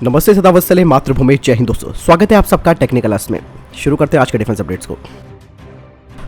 नमस्ते, सदावत्सले मातृभूमि, जय हिंद दोस्तों। स्वागत है आप सबका टेक्निकल अर्स में। शुरू करते हैं आज के डिफेंस अपडेट्स को।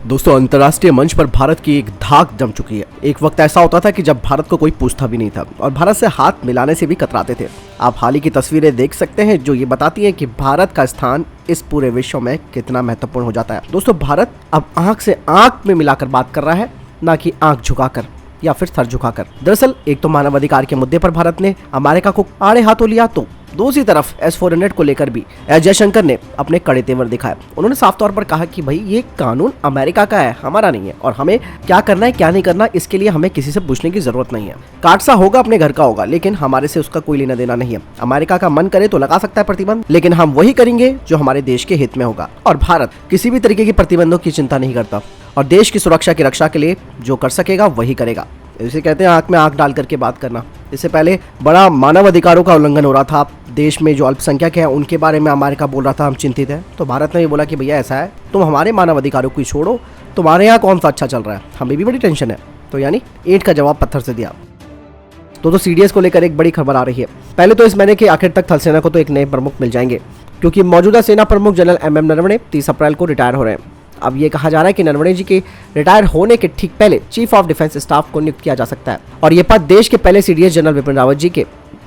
दोस्तों, अंतर्राष्ट्रीय मंच पर भारत की एक धाक जम चुकी है। एक वक्त ऐसा होता था कि जब भारत को कोई पूछता भी नहीं था और भारत से हाथ मिलाने से भी कतराते थे। आप हाल ही की तस्वीरें देख सकते हैं जो ये बताती हैं कि भारत का स्थान इस पूरे विश्व में कितना महत्वपूर्ण हो जाता है। दोस्तों, भारत अब आंख से आंख में मिलाकर बात कर रहा है, ना कि आंख झुकाकर या फिर सर झुकाकर। दरअसल एक तो मानवाधिकार के मुद्दे पर भारत ने अमेरिका को आड़े हाथों लिया, तो दूसरी तरफ S-400 को लेकर भी एस जयशंकर ने अपने कड़े तेवर दिखाए। उन्होंने साफ तौर पर कहा कि भाई ये कानून अमेरिका का है, हमारा नहीं है, और हमें क्या करना है क्या नहीं करना इसके लिए हमें किसी से पूछने की जरूरत नहीं है। काटसा होगा अपने घर का होगा, लेकिन हमारे से उसका कोई लेना देना नहीं है। अमेरिका का मन करे तो लगा सकता है प्रतिबंध, लेकिन हम वही करेंगे जो हमारे देश के हित में होगा। और भारत किसी भी तरीके की प्रतिबंधों की चिंता नहीं करता और देश की सुरक्षा की रक्षा के लिए जो कर सकेगा वही करेगा। इसे कहते हैं आंख में आंख डाल करके बात करना। इससे पहले बड़ा मानव अधिकारों का उल्लंघन हो रहा था देश में, जो अल्पसंख्यक है उनके बारे में अमेरिका बोल रहा था हम चिंतित हैं, तो भारत ने भी बोला कि भैया ऐसा है, तुम हमारे मानव अधिकारों को छोड़ो, तुम्हारे यहाँ कौन सा अच्छा चल रहा है, हमें भी बड़ी टेंशन है। तो यानी ईंट का जवाब पत्थर से दिया। तो CDS को लेकर एक बड़ी खबर आ रही है। पहले तो इस महीने के आखिर तक थल सेना को तो एक नए प्रमुख मिल जाएंगे, क्योंकि मौजूदा सेना प्रमुख जनरल MM नरवणे 30 अप्रैल को रिटायर हो रहे हैं। अब ये कहा जा रहा है कि नरवणे जी के रिटायर होने के ठीक पहले चीफ ऑफ डिफेंस स्टाफ को नियुक्त किया जा सकता है, और ये पद देश के पहले CDS जनरल विपिन रावत जी के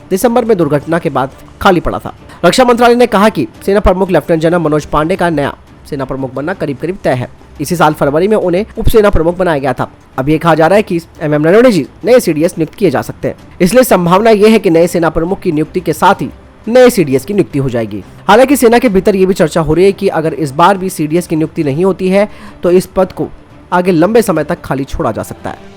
दिसंबर में दुर्घटना के बाद खाली पड़ा था। रक्षा मंत्रालय ने कहा कि सेना प्रमुख लेफ्टिनेंट जनरल मनोज पांडे का नया सेना प्रमुख बनना करीब करीब तय है। इसी साल फरवरी में उन्हें उप सेना प्रमुख बनाया गया था। अब ये कहा जा रहा है कि MM नरवणे जी नए CDS नियुक्त किए जा सकते हैं, इसलिए संभावना यह है कि नए सेना प्रमुख की नियुक्ति के साथ ही नए CDS की नियुक्ति हो जाएगी। हालांकि सेना के भीतर ये भी चर्चा हो रही है कि अगर इस बार भी CDS की नियुक्ति नहीं होती है तो इस पद को आगे लंबे समय तक खाली छोड़ा जा सकता है।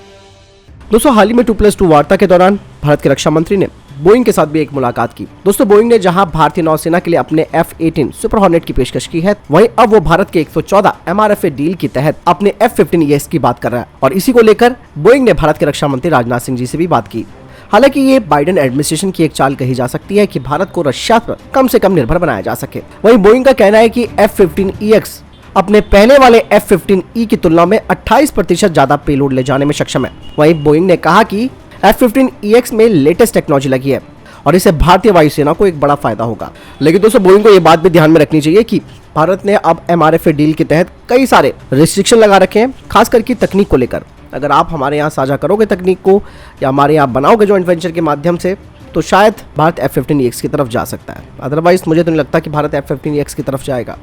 दोस्तों, हाल ही में 2+2 वार्ता के दौरान भारत के रक्षा मंत्री ने बोइंग के साथ भी एक मुलाकात की। दोस्तों, बोइंग ने जहां भारतीय नौसेना के लिए अपने F-18 सुपर हॉर्नेट की पेशकश की है, वहीं अब वो भारत के 114 MRFA डील के तहत अपने F-15EX की बात कर रहा है, और इसी को लेकर बोइंग ने भारत के रक्षा मंत्री राजनाथ सिंह जी से भी बात की। हालांकि ये बाइडेन एडमिनिस्ट्रेशन की एक चाल कही जा सकती है कि भारत को रशिया पर कम से कम निर्भर बनाया जा सके। वहीं बोइंग का कहना है कि F-15EX अपने पहले वाले F-15E की तुलना में 28% ज्यादा पेलोड ले जाने में सक्षम है। वहीं बोइंग ने कहा कि F-15EX में लेटेस्ट टेक्नोलॉजी लगी है और इससे भारतीय वायुसेना को एक बड़ा फायदा होगा। लेकिन दोस्तों, बोइंग को ये बात भी ध्यान में रखनी चाहिए कि भारत ने अब MRFA डील के तहत कई सारे रिस्ट्रिक्शन लगा रखे हैं, खास करके तकनीक को लेकर। अगर आप हमारे यहाँ साझा करोगे तकनीक को या हमारे यहाँ बनाओगे जॉइंट वेंचर के माध्यम से, तो शायद भारत F-15EX की तरफ जा सकता है। अदरवाइज मुझे तो नहीं लगता कि भारत F-15EX की तरफ जाएगा।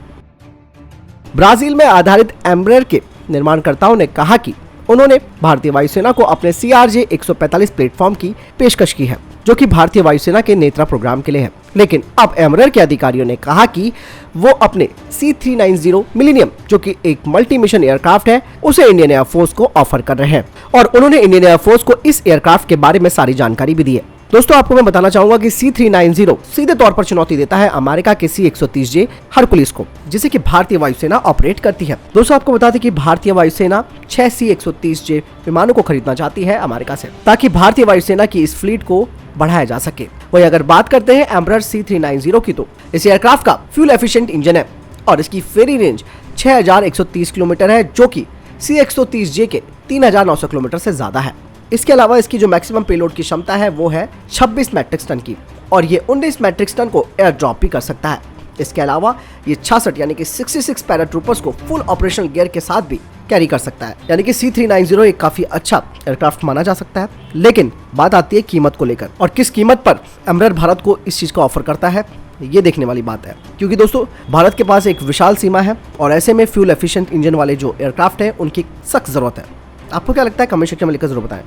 ब्राजील में आधारित एम्ब्रेयर के निर्माणकर्ताओं ने कहा कि उन्होंने भारतीय वायुसेना को अपने CRJ-145 प्लेटफॉर्म की पेशकश की है, जो कि भारतीय वायुसेना के नेत्रा प्रोग्राम के लिए है। लेकिन अब एम्ब्रेयर के अधिकारियों ने कहा कि वो अपने C-390 मिलेनियम, जो कि एक मल्टी मिशन एयरक्राफ्ट है, उसे इंडियन एयरफोर्स को ऑफर कर रहे हैं, और उन्होंने इंडियन एयरफोर्स को इस एयरक्राफ्ट के बारे में सारी जानकारी भी दी है। दोस्तों, आपको मैं बताना चाहूंगा कि C-390 सीधे तौर पर चुनौती देता है अमेरिका के C-130J हरकुलिस को, जिसे कि भारतीय वायुसेना ऑपरेट करती है। दोस्तों, आपको बता दें कि भारतीय वायुसेना 6 C-130J विमानों को खरीदना चाहती है अमेरिका से, ताकि भारतीय वायुसेना की इस फ्लीट को बढ़ाया जा सके। वही अगर बात करते हैं एम्ब्रेयर C-390 की, तो इस एयरक्राफ्ट का फ्यूल एफिशिएंट इंजन है और इसकी फेरी रेंज 6130 किलोमीटर है, जो कि C-130J के 3900 किलोमीटर से ज्यादा है। इसके अलावा इसकी जो मैक्सिमम पेलोड की क्षमता है वो है 26 मैट्रिक टन की, और ये 19 मैट्रिक टन को एयर ड्रॉप भी कर सकता है। इसके अलावा ये 66 यानी कि 66 पैराट्रूपर्स को फुल ऑपरेशनल गियर के साथ भी कैरी कर सकता है। यानी कि C-390 एक काफी अच्छा एयरक्राफ्ट माना जा सकता है। लेकिन बात आती है कीमत को लेकर, और किस कीमत पर एम्ब्रेयर भारत को इस चीज का ऑफर करता है, ये देखने वाली बात है। क्योंकि दोस्तों, भारत के पास एक विशाल सीमा है और ऐसे में फ्यूल एफिशिएंट इंजन वाले जो एयरक्राफ्ट है उनकी सख्त जरूरत है। आपको क्या लगता है, कमेंट सेक्शन में लिखकर जरूर बताएं।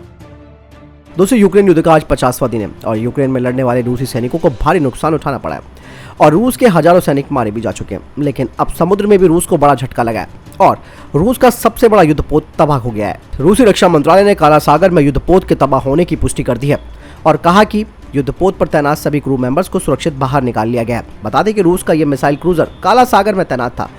दोस्तों, यूक्रेन युद्ध का आज 50वां दिन है और यूक्रेन में लड़ने वाले रूसी सैनिकों को भारी नुकसान उठाना पड़ा है और रूस के हजारों सैनिक मारे भी जा चुके हैं। लेकिन अब समुद्र में भी रूस को बड़ा झटका लगा है और रूस का सबसे बड़ा युद्धपोत तबाह हो गया है। रूसी रक्षा मंत्रालय ने काला सागर में युद्धपोत के तबाह होने की पुष्टि कर दी है और कहा कि युद्धपोत पर तैनात सभी क्रू मेंबर्स को सुरक्षित बाहर निकाल लिया गया है। बता दें कि रूस का यह मिसाइल क्रूजर काला सागर में तैनात था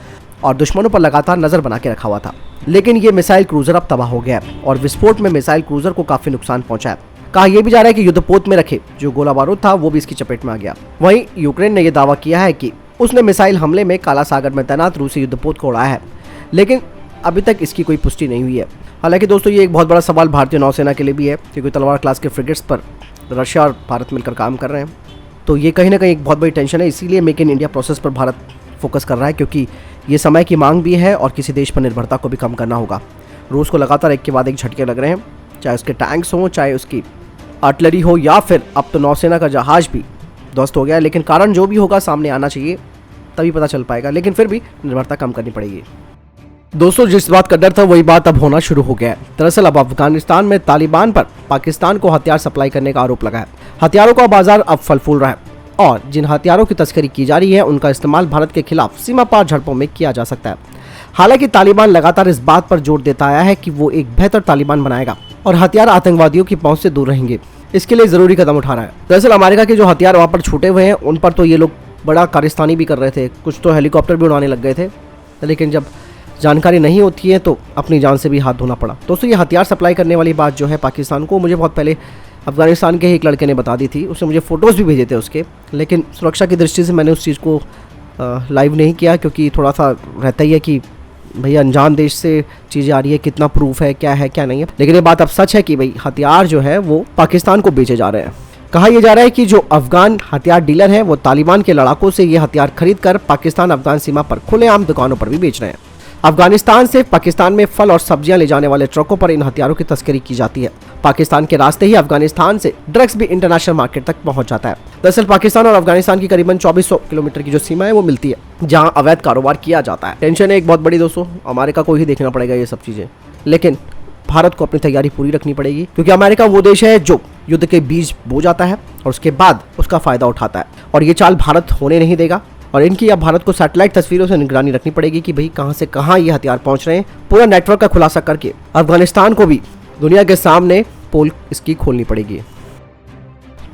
और दुश्मनों पर लगातार नजर बना के रखा हुआ था। लेकिन ये मिसाइल क्रूजर अब तबाह हो गया है और विस्फोट में मिसाइल क्रूजर को काफी नुकसान पहुंचा है। कहा यह भी जा रहा है कि युद्धपोत में रखे जो गोला बारूद था वो भी इसकी चपेट में आ गया। वहीं यूक्रेन ने यह दावा किया है कि उसने मिसाइल हमले में काला सागर में तैनात रूसी युद्धपोत को उड़ाया है, लेकिन अभी तक इसकी कोई पुष्टि नहीं हुई है। हालांकि दोस्तों, ये एक बहुत बड़ा सवाल भारतीय नौसेना के लिए भी है, क्योंकि तलवार क्लास के फ्रिगेट्स पर रशिया और भारत मिलकर काम कर रहे हैं। तो ये कहीं ना कहीं एक बहुत बड़ी टेंशन है। इसीलिए मेक इन इंडिया प्रोसेस पर भारत फोकस कर रहा है, क्योंकि ये समय की मांग भी है और किसी देश पर निर्भरता को भी कम करना होगा। रूस को लगातार एक के बाद एक झटके लग रहे हैं, चाहे उसके टैंक्स हों, चाहे उसकी आर्टिलरी हो, या फिर अब तो नौसेना का जहाज भी ध्वस्त हो गया है। लेकिन कारण जो भी होगा सामने आना चाहिए, तभी पता चल पाएगा। लेकिन फिर भी निर्भरता कम करनी पड़ेगी। दोस्तों, जिस बात का डर था वही बात अब होना शुरू हो गया है। दरअसल अब अफगानिस्तान में तालिबान पर पाकिस्तान को हथियार सप्लाई करने का आरोप लगा है। हथियारों का बाजार अब फल फूल रहा है और जिन हथियारों की तस्करी की जा रही है उनका इस्तेमाल भारत के खिलाफ सीमा पार झड़पों में किया जा सकता है। हालांकि तालिबान लगातार इस बात पर जोर देता आया है कि वो एक बेहतर तालिबान बनाएगा और हथियार आतंकवादियों की पहुंच से दूर रहेंगे। इसके लिए जरूरी कदम उठा रहा है। दरअसल अमेरिका के जो हथियार वहां पर छूटे हुए हैं उन पर तो ये लोग बड़ा कारिस्तानी भी कर रहे थे, कुछ तो हेलीकॉप्टर भी उड़ाने लग गए थे। लेकिन जब जानकारी नहीं होती है तो अपनी जान से भी हाथ धोना पड़ा। दोस्तों, ये हथियार सप्लाई करने वाली बात जो है पाकिस्तान को, मुझे बहुत पहले अफगानिस्तान के ही एक लड़के ने बता दी थी। उसने मुझे फ़ोटोज़ भी भेजे थे उसके, लेकिन सुरक्षा की दृष्टि से मैंने उस चीज़ को लाइव नहीं किया, क्योंकि थोड़ा सा रहता ही है कि भैया अनजान देश से चीज़ें आ रही है, कितना प्रूफ है क्या नहीं है। लेकिन ये बात अब सच है कि भाई हथियार जो है वो पाकिस्तान को बेचे जा रहे हैं। कहा यह जा रहा है कि जो अफगान हथियार डीलर हैं वो तालिबान के लड़ाकों से ये हथियार खरीद कर पाकिस्तान अफगान सीमा पर खुलेआम दुकानों पर भी बेच रहे हैं। अफगानिस्तान से पाकिस्तान में फल और सब्जियां ले जाने वाले ट्रकों पर इन हथियारों की तस्करी की जाती है। पाकिस्तान के रास्ते ही अफगानिस्तान से ड्रग्स भी इंटरनेशनल मार्केट तक पहुंच जाता है। दरअसल पाकिस्तान और अफगानिस्तान की करीबन 2400 किलोमीटर की जो सीमा है वो मिलती है, जहां अवैध कारोबार किया जाता है। टेंशन है एक बहुत बड़ी दोस्तों, अमेरिका को ही देखना पड़ेगा ये सब चीजें, लेकिन भारत को अपनी तैयारी पूरी रखनी पड़ेगी, क्योंकि अमेरिका वो देश है जो युद्ध के बीज बो जाता है और उसके बाद उसका फायदा उठाता है, और ये चाल भारत होने नहीं देगा। और इनकी अब भारत को सैटेलाइट तस्वीरों से निगरानी रखनी पड़ेगी कि भाई कहां से कहां ये हथियार पहुंच रहे हैं। पूरा नेटवर्क का खुलासा करके अफगानिस्तान को भी दुनिया के सामने पोल इसकी खोलनी पड़ेगी।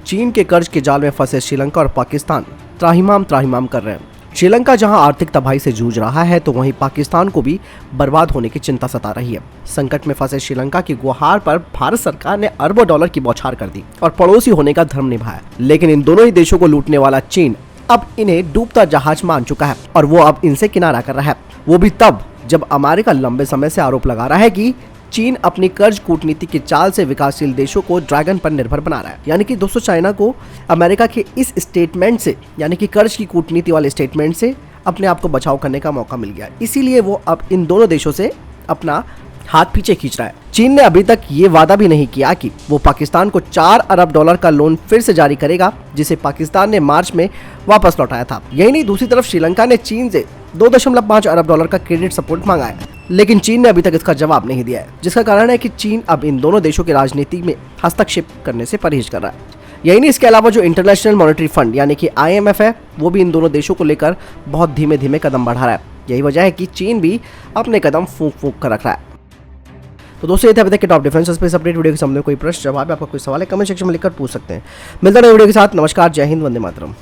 चीन के कर्ज के जाल में फंसे श्रीलंका और पाकिस्तान त्राहिमाम कर रहे हैं। श्रीलंका जहां आर्थिक तबाही से जूझ रहा है तो वहीं पाकिस्तान को भी बर्बाद होने की चिंता सता रही है। संकट में फंसे श्रीलंका की गुहार पर भारत सरकार ने अरबों डॉलर की बौछार कर दी और पड़ोसी होने का धर्म निभाया। लेकिन इन दोनों ही देशों को लूटने वाला चीन अब इन्हें डूबता जहाज मान चुका है और वो अब इनसे किनारा कर रहा है। वो भी तब जब अमेरिका लंबे समय से आरोप लगा रहा है कि चीन अपनी कर्ज कूटनीति की चाल से विकासशील देशों को ड्रैगन पर निर्भर बना रहा है। यानी कि दोस्तों, चाइना को अमेरिका के इस स्टेटमेंट से, यानी कि कर्ज की कूटनीति वाले स्टेटमेंट से अपने आप को बचाव करने का मौका मिल गया। इसीलिए वो अब इन दोनों देशों से अपना हाथ पीछे खींच रहा है। चीन ने अभी तक ये वादा भी नहीं किया कि वो पाकिस्तान को 4 अरब डॉलर का लोन फिर से जारी करेगा, जिसे पाकिस्तान ने मार्च में वापस लौटाया था। यही नहीं, दूसरी तरफ श्रीलंका ने चीन से 2.5 अरब डॉलर का क्रेडिट सपोर्ट मांगा है, लेकिन चीन ने अभी तक इसका जवाब नहीं दिया है, जिसका कारण है कि चीन अब इन दोनों देशों की राजनीति में हस्तक्षेप करने से परहेज कर रहा है। यही नहीं, इसके अलावा जो इंटरनेशनल मॉनेटरी फंड यानी कि IMF है, वो भी इन दोनों देशों को लेकर बहुत धीमे धीमे कदम बढ़ा रहा है। यही वजह है कि चीन भी अपने कदम फूंक कर रख रहा है। तो दोस्तों, ये थे अभी तक के top defence space update. Video के सामने कोई प्रश्न जवाब, आपका कोई सवाल है कमेंट सेक्शन में लिखकर पूछ सकते हैं। मिलता है वीडियो के साथ। नमस्कार, जय हिंद, वंदे मातरम।